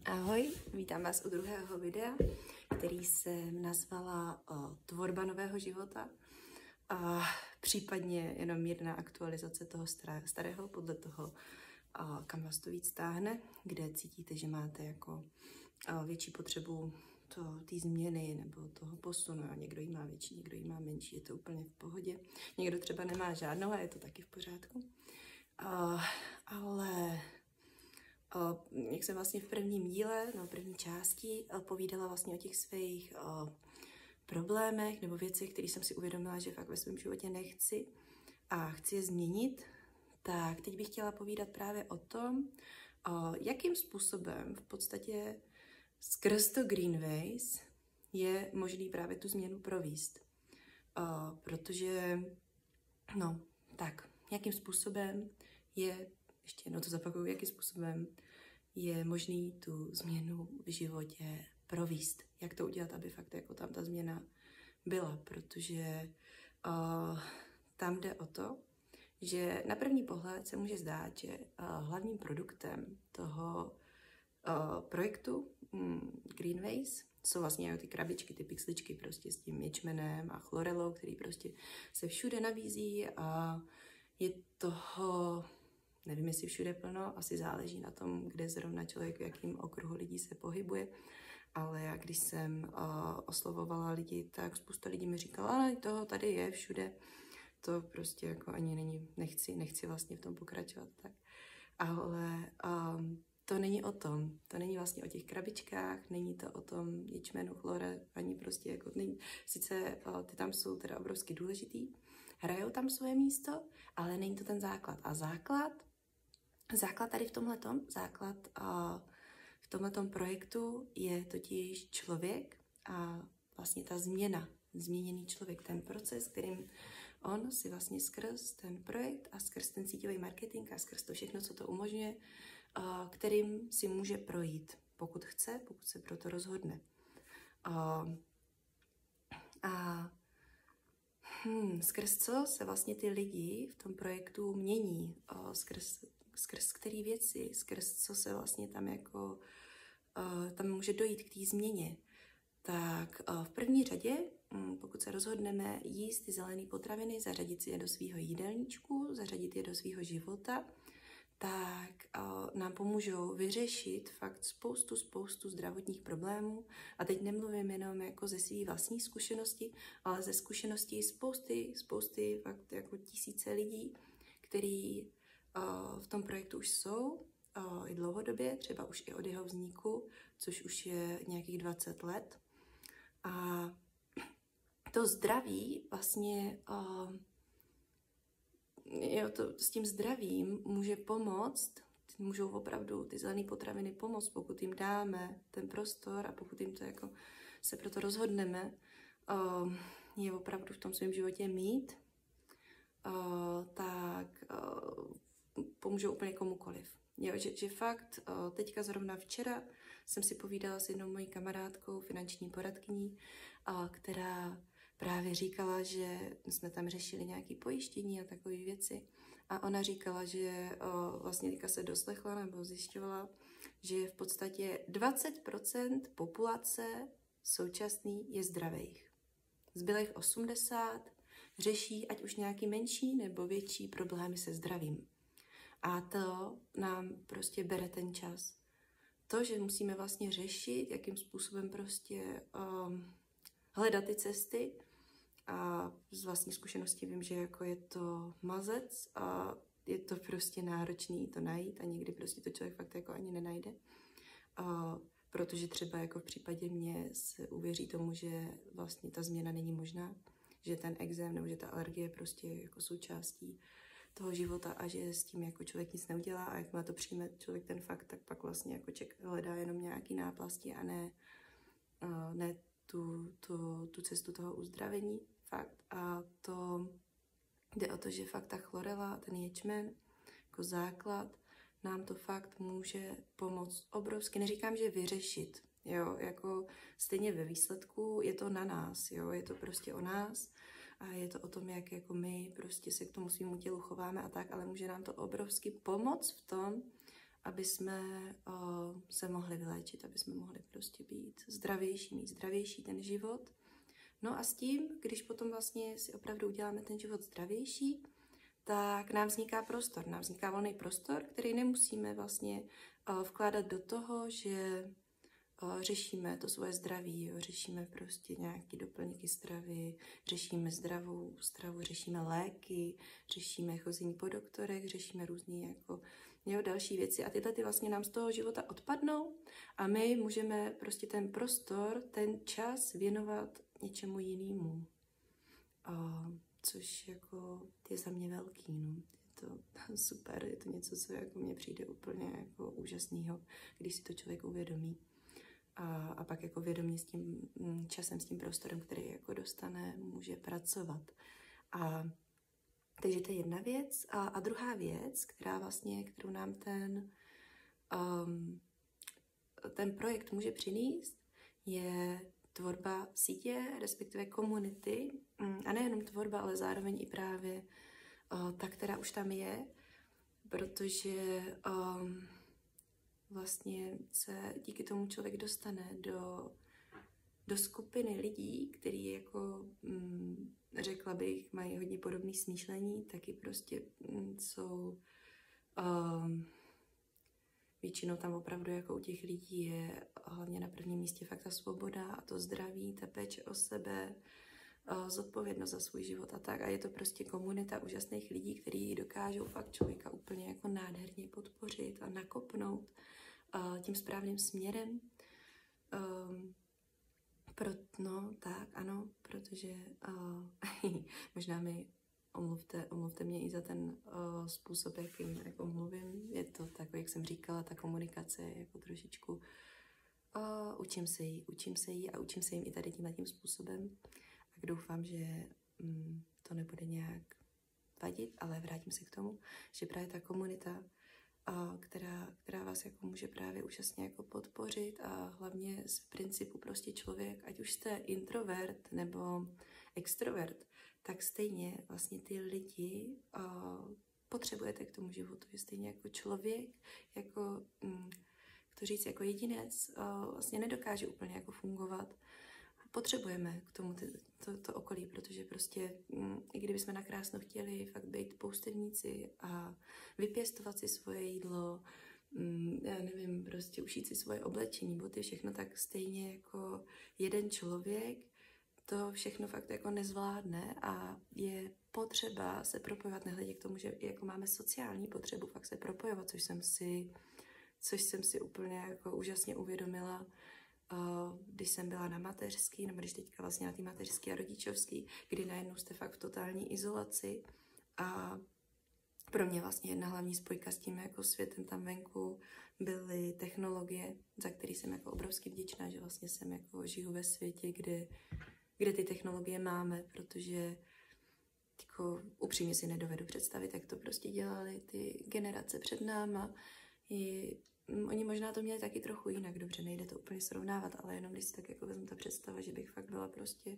Ahoj, vítám vás u druhého videa, který jsem nazvala Tvorba nového života a případně jenom mírná aktualizace toho starého podle toho, kam vás to víc táhne, kde cítíte, že máte jako větší potřebu té změny nebo toho posunu. A někdo jí má větší, někdo jí má menší, je to úplně v pohodě. Někdo třeba nemá žádnou a je to taky v pořádku. Ale jak jsem vlastně v prvním díle, první části, povídala vlastně o těch svých problémech nebo věcech, které jsem si uvědomila, že fakt ve svém životě nechci a chci je změnit, tak teď bych chtěla povídat právě o tom, jakým způsobem v podstatě skrz to Greenways je možný právě tu změnu provést. Protože, jakým způsobem je, ještě jednou to zapakuju, jakým způsobem je možný tu změnu v životě provést. Jak to udělat, aby fakt jako tam ta změna byla, protože tam jde o to, že na první pohled se může zdát, že hlavním produktem toho projektu Greenways jsou vlastně ty krabičky, ty pixličky prostě s tím ječmenem a chlorelou, který prostě se všude nabízí a je toho, nevím, jestli všude plno, asi záleží na tom, kde zrovna člověk, v jakým okruhu lidí se pohybuje, ale já když jsem oslovovala lidi, tak spousta lidí mi říkala, ale toho tady je všude, to prostě jako ani není, nechci vlastně v tom pokračovat, tak. Ale to není o tom, to není vlastně o těch krabičkách, není to o tom ječmenu, chlore, ani prostě jako není, sice ty tam jsou teda obrovsky důležitý, hrajou tam svoje místo, ale není to ten základ. A základ tady v tomhletom, v tomhletom projektu je totiž člověk a vlastně ta změna, změněný člověk, ten proces, kterým on si vlastně skrz ten projekt a skrz ten síťový marketing a skrz to všechno, co to umožňuje, kterým si může projít, pokud chce, pokud se pro to rozhodne. Skrz co se vlastně ty lidi v tom projektu mění, skrz který věci, skrz co se vlastně tam jako tam může dojít k té změně. Tak v první řadě, pokud se rozhodneme jíst ty zelené potraviny, zařadit si je do svého jídelníčku, zařadit je do svého života, tak nám pomůžou vyřešit fakt spoustu zdravotních problémů. A teď nemluvím jenom jako ze své vlastní zkušenosti, ale ze zkušeností spousty fakt jako tisíce lidí, kteří v tom projektu už jsou i dlouhodobě, třeba už i od jeho vzniku, což už je nějakých 20 let. A to zdraví vlastně s tím zdravím může pomoct, můžou opravdu ty zelené potraviny pomoct, pokud jim dáme ten prostor a pokud jim to jako se proto rozhodneme, je opravdu v tom svém životě mít, tak pomůžou úplně komukoliv. Jo, že fakt, teďka zrovna včera jsem si povídala s jednou mojí kamarádkou, finanční poradkyní, která právě říkala, že jsme tam řešili nějaké pojištění a takové věci. A ona říkala, že vlastně teďka se doslechla nebo zjišťovala, že v podstatě 20% populace současný je zdravých. Zbylých 80% řeší ať už nějaký menší nebo větší problémy se zdravím. A to nám prostě bere ten čas. To, že musíme vlastně řešit, jakým způsobem prostě hledat ty cesty, a z vlastní zkušenosti vím, že jako je to mazec a je to prostě náročný to najít a někdy prostě to člověk fakt jako ani nenajde. Protože třeba jako v případě mě se uvěří tomu, že vlastně ta změna není možná, že ten ekzém nebo že ta alergie je prostě jako součástí toho života a že s tím jako člověk nic neudělá a jakmile to přijme člověk ten fakt, tak pak vlastně jako hledá jenom nějaký náplasti a ne tu cestu toho uzdravení. Fakt. A to jde o to, že fakt ta chlorela, ten ječmen jako základ, nám to fakt může pomoct obrovsky. Neříkám, že vyřešit, jo, jako stejně ve výsledku je to na nás, jo, je to prostě o nás a je to o tom, jak jako my prostě se k tomu svýmu tělu chováme a tak, ale může nám to obrovsky pomoct v tom, aby jsme se mohli vyléčit, aby jsme mohli prostě být zdravější, mít zdravější ten život. No a s tím, když potom vlastně si opravdu uděláme ten život zdravější, tak nám vzniká prostor, nám vzniká volný prostor, který nemusíme vlastně vkládat do toho, že řešíme to svoje zdraví, jo, řešíme prostě nějaké doplňky stravy, řešíme zdravou stravu, řešíme léky, řešíme chození po doktorech, řešíme různé jako, jo, další věci a tyhle ty vlastně nám z toho života odpadnou a my můžeme prostě ten prostor, ten čas věnovat něčemu jinému. Což jako je za mě velký, no. Je to super, je to něco, co jako mně přijde úplně jako úžasného, když si to člověk uvědomí. A pak jako vědomě s tím časem, s tím prostorem, který jako dostane, může pracovat. Takže to je jedna věc. A druhá věc, kterou nám ten projekt může přinést, je tvorba sítě, respektive komunity. A nejenom tvorba, ale zároveň i právě ta, která už tam je, protože vlastně se díky tomu člověk dostane do skupiny lidí, který jako řekla bych, mají hodně podobné smýšlení, taky prostě jsou většinou tam opravdu jako u těch lidí je hlavně na prvním místě fakt ta svoboda a to zdraví, ta péče o sebe, zodpovědnost za svůj život a tak. A je to prostě komunita úžasných lidí, kteří dokážou fakt člověka úplně jako nádherně podpořit a nakopnout tím správným směrem. Protože možná mi omluvte mě i za ten způsob, jakým jako mluvím. Je to takový, jak jsem říkala, ta komunikace je jako trošičku učím se jí a učím se jim i tady tímhletím způsobem. Tak doufám, že to nebude nějak vadit, ale vrátím se k tomu, že právě ta komunita, která vás jako může právě úžasně jako podpořit a hlavně z principu prostě člověk, ať už jste introvert nebo extrovert, tak stejně vlastně ty lidi potřebujete k tomu životu, že stejně jako člověk, jako to říct, jako jedinec vlastně nedokáže úplně jako fungovat. Potřebujeme k tomu to okolí, protože prostě i kdybychom nakrásno chtěli fakt být poustevníci a vypěstovat si svoje jídlo, já nevím, prostě ušít si svoje oblečení, boty, všechno, tak stejně jako jeden člověk to všechno fakt jako nezvládne a je potřeba se propojovat, nehledě k tomu, že jako máme sociální potřebu fakt se propojovat, což jsem si úplně jako úžasně uvědomila, když jsem byla na mateřský, nebo když teďka vlastně na té mateřský a rodičovský, kdy najednou jste fakt v totální izolaci a pro mě vlastně jedna hlavní spojka s tím jako světem tam venku byly technologie, za který jsem jako obrovsky vděčná, že vlastně jsem jako žiju ve světě, kde ty technologie máme, protože jako upřímně si nedovedu představit, jak to prostě dělali ty generace před náma. Oni možná to měli taky trochu jinak, dobře, nejde to úplně srovnávat, ale jenom když si tak jako vezmu ta představa, že bych fakt byla prostě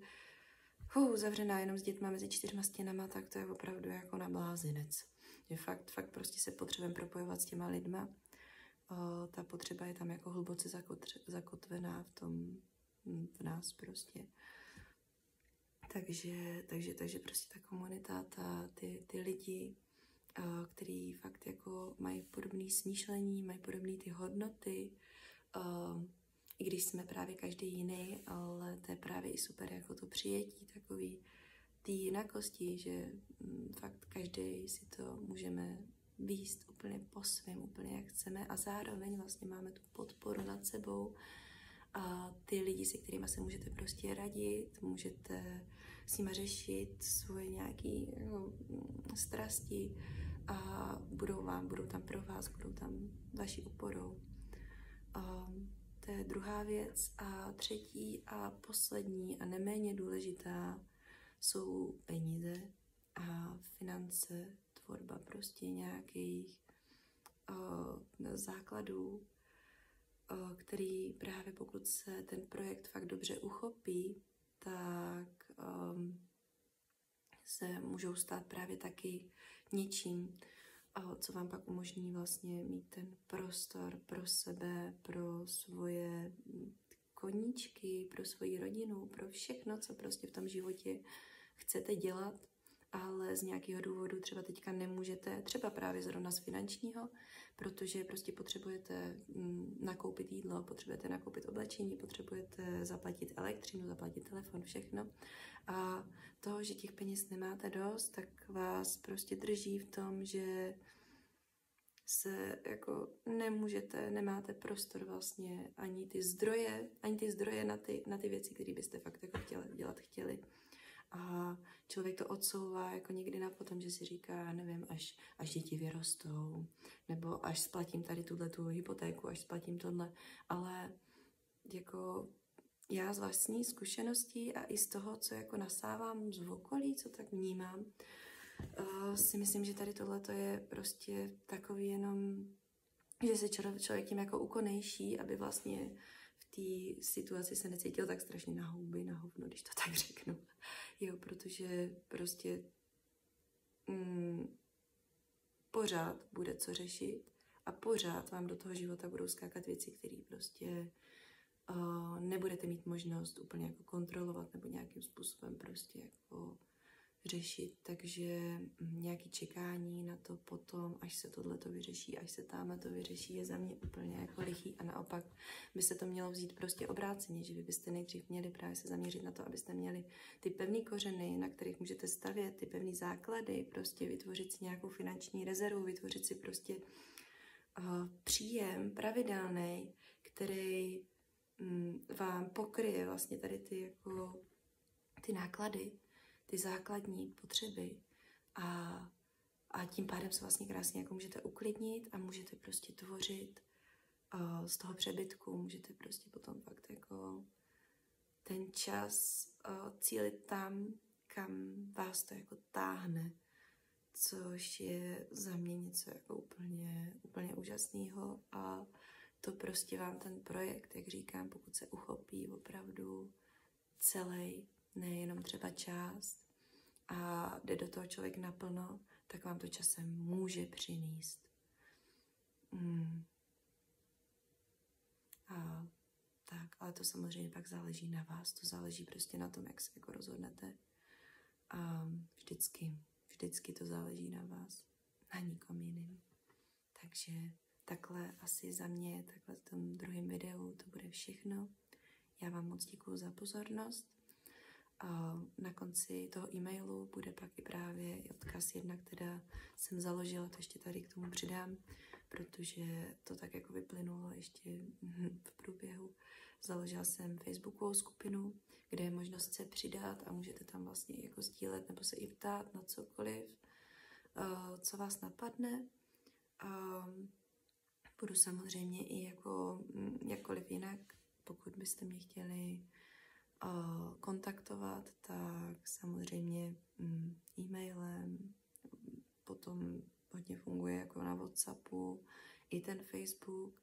zavřená jenom s dětma mezi 4 stěnama, tak to je opravdu jako na blázinec. Že fakt prostě se potřebujeme propojovat s těma lidma. Ta potřeba je tam jako hluboce zakotvená v nás prostě. Takže prostě ta komunita, ty lidi, který fakt jako mají podobné smýšlení, mají podobné ty hodnoty, i když jsme právě každý jiný, ale to je právě i super jako to přijetí takový té jinakosti, že fakt každý si to můžeme víst úplně po svém, úplně jak chceme a zároveň vlastně máme tu podporu nad sebou a ty lidi, se kterými se můžete prostě radit, můžete s nimi řešit svoje nějaké strasti a budou tam pro vás, budou tam vaší oporou. To je druhá věc. A třetí a poslední a neméně důležitá jsou peníze a finance, tvorba prostě nějakých základů, který právě pokud se ten projekt fakt dobře uchopí, tak se můžou stát právě taky něčím, co vám pak umožní vlastně mít ten prostor pro sebe, pro svoje koníčky, pro svoji rodinu, pro všechno, co prostě v tom životě chcete dělat, ale z nějakého důvodu třeba teďka nemůžete, třeba právě zrovna z finančního, protože prostě potřebujete nakoupit jídlo, potřebujete nakoupit oblečení, potřebujete zaplatit elektřinu, zaplatit telefon, všechno. A to, že těch peněz nemáte dost, tak vás prostě drží v tom, že se jako nemáte prostor vlastně ani ty zdroje na ty věci, které byste fakt jako dělat chtěli. A člověk to odsouvá jako někdy na potom, že si říká, nevím, až děti vyrostou, nebo až splatím tady tu hypotéku, až splatím tohle, ale jako já z vlastní zkušeností a i z toho, co jako nasávám z okolí, co tak vnímám, si myslím, že tady tohleto je prostě takový jenom, že se člověk tím jako ukonejší, aby vlastně v té situaci se necítil tak strašně na houby, na hovno, když to tak řeknu. Jo, protože prostě pořád bude co řešit a pořád vám do toho života budou skákat věci, které prostě nebudete mít možnost úplně jako kontrolovat nebo nějakým způsobem prostě jako řešit, takže nějaké čekání na to potom, až se tohleto vyřeší, až se tamhle to vyřeší, je za mě úplně jako lichý a naopak by se to mělo vzít prostě obráceně, že vy byste nejdřív měli právě se zaměřit na to, abyste měli ty pevné kořeny, na kterých můžete stavět, ty pevné základy, prostě vytvořit si nějakou finanční rezervu, vytvořit si prostě příjem pravidelný, který vám pokryje vlastně tady ty náklady, ty základní potřeby a tím pádem se vlastně krásně jako můžete uklidnit a můžete prostě tvořit z toho přebytku, můžete prostě potom fakt jako ten čas cílit tam, kam vás to jako táhne, což je za mě něco jako úplně úžasného a to prostě vám ten projekt, jak říkám, pokud se uchopí opravdu celý, nejenom třeba část a jde do toho člověk naplno, tak vám to časem může přinést. A tak, ale to samozřejmě pak záleží na vás, to záleží prostě na tom, jak se jako rozhodnete. A vždycky to záleží na vás, na nikom jiným. Takže takhle asi za mě, takhle v tom druhém videu to bude všechno. Já vám moc děkuju za pozornost. A na konci toho e-mailu bude pak i právě odkaz jednak, teda jsem založila, to ještě tady k tomu přidám, protože to tak jako vyplynulo ještě v průběhu. Založila jsem facebookovou skupinu, kde je možnost se přidat a můžete tam vlastně jako sdílet nebo se i ptát na cokoliv, co vás napadne. Budu samozřejmě i jako jakkoliv jinak, pokud byste mě chtěli kontaktovat, tak samozřejmě e-mailem, potom hodně funguje jako na WhatsAppu, i ten Facebook.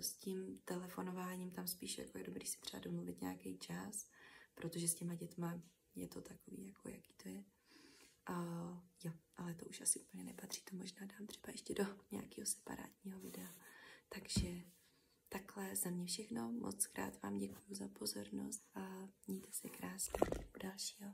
S tím telefonováním tam spíš jako je dobrý si třeba domluvit nějaký čas, protože s těma dětma je to takový, jako jaký to je. Jo, ale to už asi úplně nepatří, to možná dám třeba ještě do nějakého separátního videa. Takže takhle za mě všechno, moc krát vám děkuji za pozornost a mějte se krásně u dalšího.